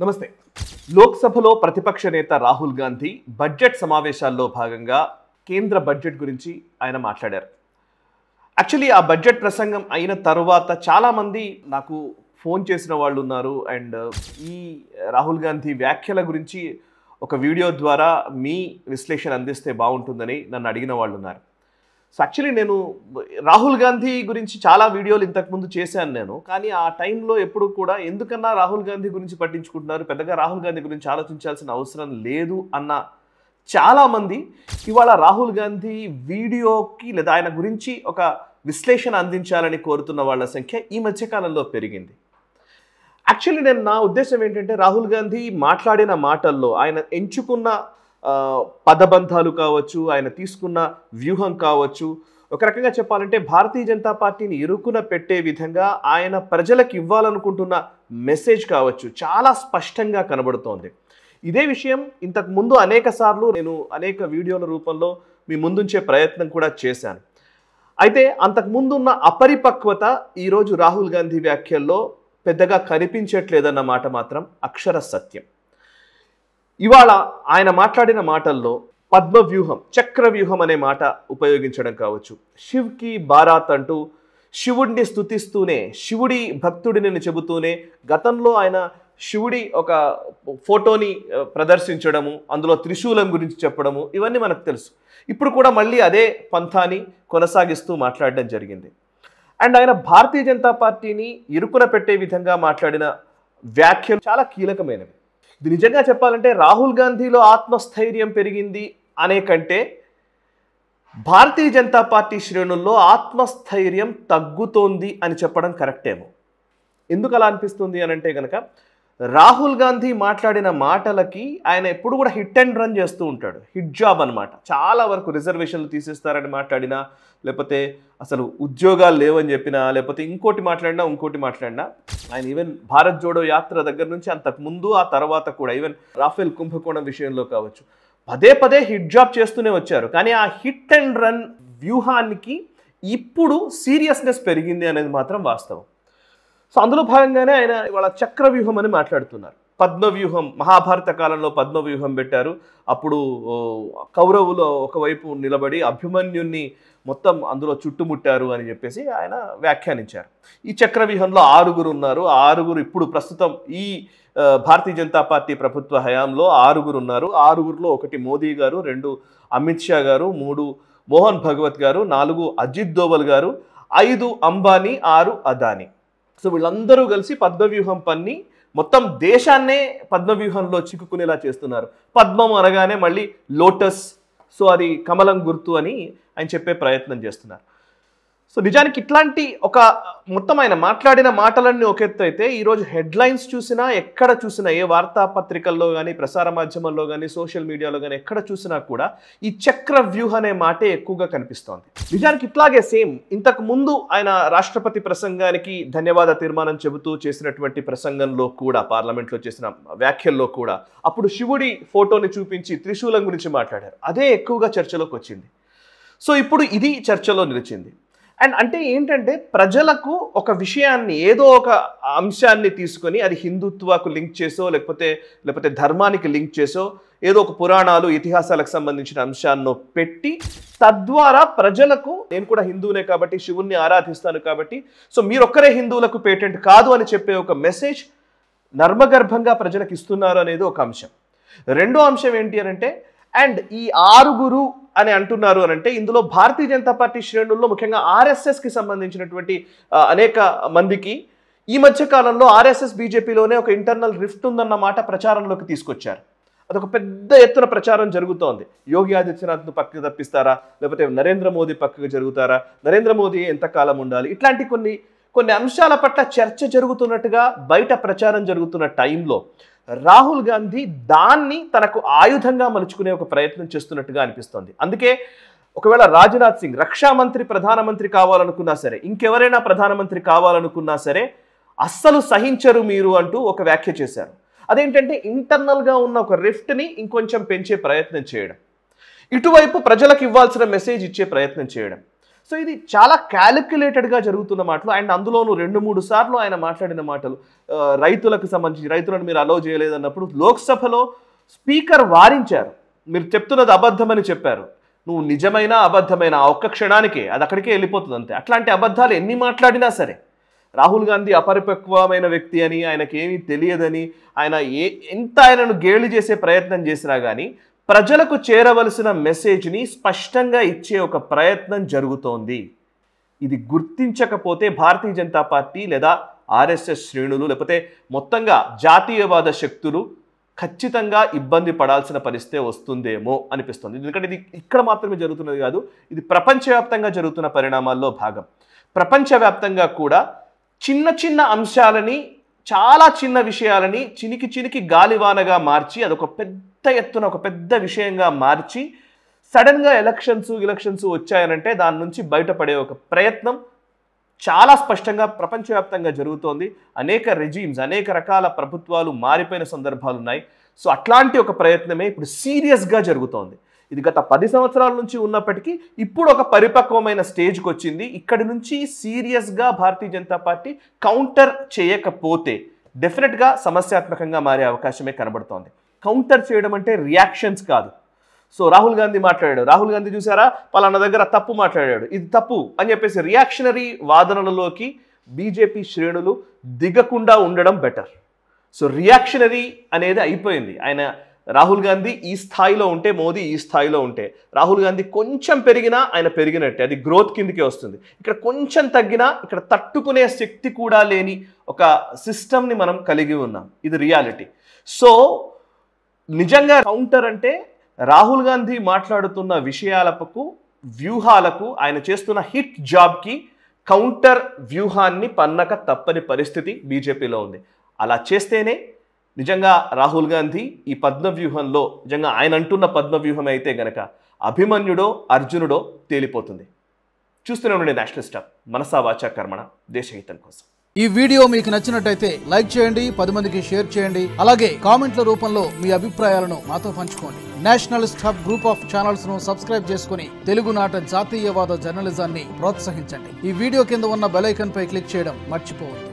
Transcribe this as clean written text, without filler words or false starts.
నమస్తే. లోక్సభలో ప్రతిపక్ష నేత రాహుల్ గాంధీ బడ్జెట్ సమావేశాల్లో భాగంగా కేంద్ర బడ్జెట్ గురించి ఆయన మాట్లాడారు. యాక్చువల్లీ ఆ బడ్జెట్ ప్రసంగం అయిన తర్వాత చాలామంది నాకు ఫోన్ చేసిన వాళ్ళు ఉన్నారు. అండ్ ఈ రాహుల్ గాంధీ వ్యాఖ్యల గురించి ఒక వీడియో ద్వారా మీ విశ్లేషణ అందిస్తే బాగుంటుందని నన్ను అడిగిన వాళ్ళు ఉన్నారు. సో యాక్చువల్లీ నేను రాహుల్ గాంధీ గురించి చాలా వీడియోలు ఇంతకుముందు చేశాను నేను. కానీ ఆ టైంలో ఎప్పుడు కూడా ఎందుకన్నా రాహుల్ గాంధీ గురించి పట్టించుకుంటున్నారు, పెద్దగా రాహుల్ గాంధీ గురించి ఆలోచించాల్సిన అవసరం లేదు అన్న చాలామంది ఇవాళ రాహుల్ గాంధీ వీడియోకి లేదా ఆయన గురించి ఒక విశ్లేషణ అందించాలని కోరుతున్న వాళ్ళ సంఖ్య ఈ మధ్యకాలంలో పెరిగింది. యాక్చువల్లీ నా ఉద్దేశం ఏంటంటే రాహుల్ గాంధీ మాట్లాడిన మాటల్లో ఆయన ఎంచుకున్న పదబంధాలు కావచ్చు, ఆయన తీసుకున్న వ్యూహం కావచ్చు, ఒక రకంగా చెప్పాలంటే భారతీయ జనతా పార్టీని ఇరుకున పెట్టే విధంగా ఆయన ప్రజలకు ఇవ్వాలనుకుంటున్న మెసేజ్ కావచ్చు చాలా స్పష్టంగా కనబడుతోంది. ఇదే విషయం ఇంతకు ముందు అనేక సార్లు నేను అనేక వీడియోల రూపంలో మీ ముందుంచే ప్రయత్నం కూడా చేశాను. అయితే అంతకుముందు ఉన్న అపరిపక్వత ఈరోజు రాహుల్ గాంధీ వ్యాఖ్యల్లో పెద్దగా కనిపించట్లేదన్న మాట మాత్రం అక్షర సత్యం. ఇవాళ ఆయన మాట్లాడిన మాటల్లో పద్మవ్యూహం, చక్రవ్యూహం అనే మాట ఉపయోగించడం కావచ్చు, శివ్కి బారాత్ అంటూ శివుడిని స్తుతిస్తూనే, శివుడి భక్తుడిని చెబుతూనే గతంలో ఆయన శివుడి ఒక ఫోటోని ప్రదర్శించడము, అందులో త్రిశూలం గురించి చెప్పడము, ఇవన్నీ మనకు తెలుసు. ఇప్పుడు కూడా మళ్ళీ అదే పంథాని కొనసాగిస్తూ మాట్లాడడం జరిగింది. అండ్ ఆయన భారతీయ జనతా పార్టీని ఇరుకున పెట్టే విధంగా మాట్లాడిన వ్యాఖ్యలు చాలా కీలకమైనవి. ఇది నిజంగా చెప్పాలంటే రాహుల్ గాంధీలో ఆత్మస్థైర్యం పెరిగింది అనే కంటే భారతీయ జనతా పార్టీ శ్రేణుల్లో ఆత్మస్థైర్యం తగ్గుతోంది అని చెప్పడం కరెక్టేమో. ఎందుకు అలా అనిపిస్తుంది అని అంటే కనుక రాహుల్ గాంధీ మాట్లాడిన మాటలకి ఆయన ఎప్పుడు కూడా హిట్ అండ్ రన్ చేస్తూ ఉంటాడు. హిట్ జాబ్ అనమాట. చాలా వరకు రిజర్వేషన్లు తీసేస్తారని మాట్లాడినా, లేకపోతే అసలు ఉద్యోగాలు లేవని చెప్పినా, లేకపోతే ఇంకోటి మాట్లాడినా ఆయన ఈవెన్ భారత్ జోడో యాత్ర దగ్గర నుంచి అంతకుముందు ఆ తర్వాత కూడా ఈవెన్ రాఫెల్ కుంభకోణం విషయంలో కావచ్చు పదే పదే హిట్ జాబ్ చేస్తూనే వచ్చారు. కానీ ఆ హిట్ అండ్ రన్ వ్యూహానికి ఇప్పుడు సీరియస్నెస్ పెరిగింది అనేది మాత్రం వాస్తవం. సో అందులో భాగంగానే ఆయన ఇవాళ చక్రవ్యూహం అని మాట్లాడుతున్నారు. పద్మవ్యూహం, మహాభారత కాలంలో పద్మవ్యూహం పెట్టారు. అప్పుడు కౌరవులు ఒకవైపు నిలబడి అభిమన్యుణ్ణి మొత్తం అందులో చుట్టుముట్టారు అని చెప్పేసి ఆయన వ్యాఖ్యానించారు. ఈ చక్రవ్యూహంలో 6 ఉన్నారు. ఆ 6 ఇప్పుడు ప్రస్తుతం ఈ భారతీయ జనతా పార్టీ ప్రభుత్వ హయాంలో 6 ఉన్నారు. 6లో 1 మోదీ గారు, 2 అమిత్ షా గారు, 3 మోహన్ భగవత్ గారు, 4 అజిత్ దోవల్ గారు, 5 అంబానీ, 6 అదానీ. సో వీళ్ళందరూ కలిసి పద్మవ్యూహం పన్ని మొత్తం దేశాన్నే పద్మవ్యూహంలో చిక్కుకునేలా చేస్తున్నారు. పద్మం అనగానే మళ్ళీ లోటస్, సో అది కమలం గుర్తు అని ఆయన చెప్పే ప్రయత్నం చేస్తున్నారు. సో నిజానికి ఇట్లాంటి ఒక మొత్తం ఆయన మాట్లాడిన మాటలన్నీ ఒక ఎత్తు అయితే ఈరోజు హెడ్లైన్స్ చూసినా, ఎక్కడ చూసినా, ఏ వార్తాపత్రికల్లో కానీ, ప్రసార మాధ్యమాల్లో కానీ, సోషల్ మీడియాలో కానీ ఎక్కడ చూసినా కూడా ఈ చక్రవ్యూహం అనే మాటే ఎక్కువగా కనిపిస్తోంది. నిజానికి ఇట్లాగే సేమ్ ఇంతకు ముందు ఆయన రాష్ట్రపతి ప్రసంగానికి ధన్యవాద తీర్మానం చెబుతూ చేసినటువంటి ప్రసంగంలో కూడా, పార్లమెంట్లో చేసిన వ్యాఖ్యల్లో కూడా అప్పుడు శివుడి ఫోటోని చూపించి త్రిశూలం గురించి మాట్లాడారు. అదే ఎక్కువగా చర్చలోకి వచ్చింది. సో ఇప్పుడు ఇది చర్చలో నిలిచింది. అండ్ అంటే ఏంటంటే ప్రజలకు ఒక విషయాన్ని, ఏదో ఒక అంశాన్ని తీసుకొని అది హిందుత్వకు లింక్ చేసో లేకపోతే ధర్మానికి లింక్ చేసో, ఏదో ఒక పురాణాలు, ఇతిహాసాలకు సంబంధించిన అంశాన్ని పెట్టి తద్వారా ప్రజలకు నేను కూడా హిందువునే కాబట్టి, శివుణ్ణి ఆరాధిస్తాను కాబట్టి, సో మీరొక్కరే హిందువులకు పేటెంట్ కాదు అని చెప్పే ఒక మెసేజ్ నర్మగర్భంగా ప్రజలకు ఇస్తున్నారు అనేది ఒక అంశం. రెండో అంశం ఏంటి అని అంటే, అండ్ ఈ 6 అని అంటున్నారు అని అంటే ఇందులో భారతీయ జనతా పార్టీ శ్రేణుల్లో ముఖ్యంగా ఆర్ఎస్ఎస్కి సంబంధించినటువంటి అనేక మందికి ఈ మధ్య కాలంలో ఆర్ఎస్ఎస్ బీజేపీలోనే ఒక ఇంటర్నల్ రిఫ్ట్ ఉందన్న మాట ప్రచారంలోకి తీసుకొచ్చారు. అదొక పెద్ద ఎత్తున ప్రచారం జరుగుతోంది. యోగి ఆదిత్యనాథ్ను పక్కకు తప్పిస్తారా, లేకపోతే నరేంద్ర మోదీ పక్కకు జరుగుతారా, నరేంద్ర మోదీ ఎంతకాలం ఉండాలి, ఇట్లాంటి కొన్ని అంశాల పట్ల చర్చ జరుగుతున్నట్టుగా బయట ప్రచారం జరుగుతున్న టైంలో రాహుల్ గాంధీ దాన్ని తనకు ఆయుధంగా మలుచుకునే ఒక ప్రయత్నం చేస్తున్నట్టుగా అనిపిస్తోంది. అందుకే ఒకవేళ రాజ్నాథ్ సింగ్ రక్షా మంత్రి ప్రధానమంత్రి కావాలనుకున్నా సరే, ఇంకెవరైనా ప్రధానమంత్రి కావాలనుకున్నా సరే అస్సలు సహించరు మీరు అంటూ ఒక వ్యాఖ్య చేశారు. అదేంటంటే ఇంటర్నల్గా ఉన్న ఒక రిఫ్ట్ని ఇంకొంచెం పెంచే ప్రయత్నం చేయడం, ఇటువైపు ప్రజలకు ఇవ్వాల్సిన మెసేజ్ ఇచ్చే ప్రయత్నం చేయడం. సో సో ఇది చాలా క్యాలిక్యులేటెడ్గా జరుగుతున్న మాటలు. అండ్ అందులోనూ 2-3 సార్లు ఆయన మాట్లాడిన మాటలు రైతులకు సంబంధించి, రైతులను మీరు అలౌ చేయలేదన్నప్పుడు లోక్సభలో స్పీకర్ వారించారు. మీరు చెప్తున్నది అబద్ధమని చెప్పారు. నువ్వు నిజమైన అబద్ధమైన ఆ ఒక్క క్షణానికే అది అక్కడికే వెళ్ళిపోతుంది అంతే. అట్లాంటి అబద్ధాలు ఎన్ని మాట్లాడినా సరే, రాహుల్ గాంధీ అపరిపక్వమైన వ్యక్తి అని, ఆయనకి ఏమీ తెలియదని, ఆయన ఎంత ఆయనను గేలి చేసే ప్రయత్నం చేసినా కానీ ప్రజలకు చేరవలసిన మెసేజ్ని స్పష్టంగా ఇచ్చే ఒక ప్రయత్నం జరుగుతోంది. ఇది గుర్తించకపోతే భారతీయ జనతా పార్టీ లేదా ఆర్ఎస్ఎస్ శ్రేణులు లేకపోతే మొత్తంగా జాతీయవాద శక్తులు ఖచ్చితంగా ఇబ్బంది పడాల్సిన పరిస్థితి వస్తుందేమో అనిపిస్తుంది. ఎందుకంటే ఇది ఇక్కడ మాత్రమే జరుగుతున్నది కాదు, ఇది ప్రపంచవ్యాప్తంగా జరుగుతున్న పరిణామాల్లో భాగం. ప్రపంచవ్యాప్తంగా కూడా చిన్న చిన్న అంశాలని, చాలా చిన్న విషయాలని చినికి చినికి గాలివానగా మార్చి అదొక పెద్ద ఎత్తున ఒక పెద్ద విషయంగా మార్చి సడన్గా ఎలక్షన్స్ వచ్చాయనంటే దాని నుంచి బయటపడే ఒక ప్రయత్నం చాలా స్పష్టంగా ప్రపంచవ్యాప్తంగా జరుగుతోంది. అనేక రెజీమ్స్, అనేక రకాల ప్రభుత్వాలు మారిపోయిన సందర్భాలు ఉన్నాయి. సో అట్లాంటి ఒక ప్రయత్నమే ఇప్పుడు సీరియస్గా జరుగుతోంది. ఇది గత 10 సంవత్సరాల నుంచి ఉన్నప్పటికీ ఇప్పుడు ఒక పరిపక్వమైన స్టేజ్కి వచ్చింది. ఇక్కడి నుంచి సీరియస్గా భారతీయ జనతా పార్టీ కౌంటర్ చేయకపోతే డెఫినెట్గా సమస్యాత్మకంగా మారే అవకాశమే కనబడుతోంది. కౌంటర్ చేయడం అంటే రియాక్షన్స్ కాదు. సో రాహుల్ గాంధీ మాట్లాడాడు, రాహుల్ గాంధీ చూసారా పలానా దగ్గర తప్పు మాట్లాడాడు, ఇది తప్పు అని చెప్పేసి రియాక్షనరీ వాదనలలోకి బీజేపీ శ్రేణులు దిగకుండా ఉండడం బెటర్. సో రియాక్షనరీ అనేది అయిపోయింది. రాహుల్ గాంధీ ఈ స్థాయిలో ఉంటే, మోదీ ఈ స్థాయిలో ఉంటే, రాహుల్ గాంధీ కొంచెం పెరిగినా ఆయన పెరిగినట్టే, అది గ్రోత్ కిందకే వస్తుంది. ఇక్కడ కొంచెం తగ్గినా ఇక్కడ తట్టుకునే శక్తి కూడా లేని ఒక సిస్టమ్ని మనం కలిగి ఉన్నాం. ఇది రియాలిటీ. సో నిజంగా కౌంటర్ అంటే రాహుల్ గాంధీ మాట్లాడుతున్న విషయాలకు, వ్యూహాలకు, ఆయన చేస్తున్న హిట్ జాబ్కి కౌంటర్ వ్యూహాన్ని పన్నక తప్పని పరిస్థితి బీజేపీలో ఉంది. అలా చేస్తేనే నిజంగా రాహుల్ గాంధీ ఈ పద్మవ్యూహంలో నిజంగా ఆయన అంటున్న పద్మవ్యూహం అయితే గనక అభిమన్యుడో అర్జునుడో తేలిపోతుంది. చూస్తూనే ఉండండి నేషనల్ స్టార్, మనసా వాచా కర్మణ, దేశహితం కోసం. ఈ వీడియో మీకు నచ్చినట్టయితే లైక్ చేయండి, 10 మందికి షేర్ చేయండి. అలాగే కామెంట్ల రూపంలో మీ అభిప్రాయాలను మాతో పంచుకోండి. National star group of channels ను సబ్స్క్రైబ్ చేసుకుని తెలుగునాట జాతీయవాద జర్నలిజాన్ని ప్రోత్సహించండి. ఈ వీడియో కింద ఉన్న బెల్ ఐకాన్ పై క్లిక్ చేయడం మర్చిపోవద్దు.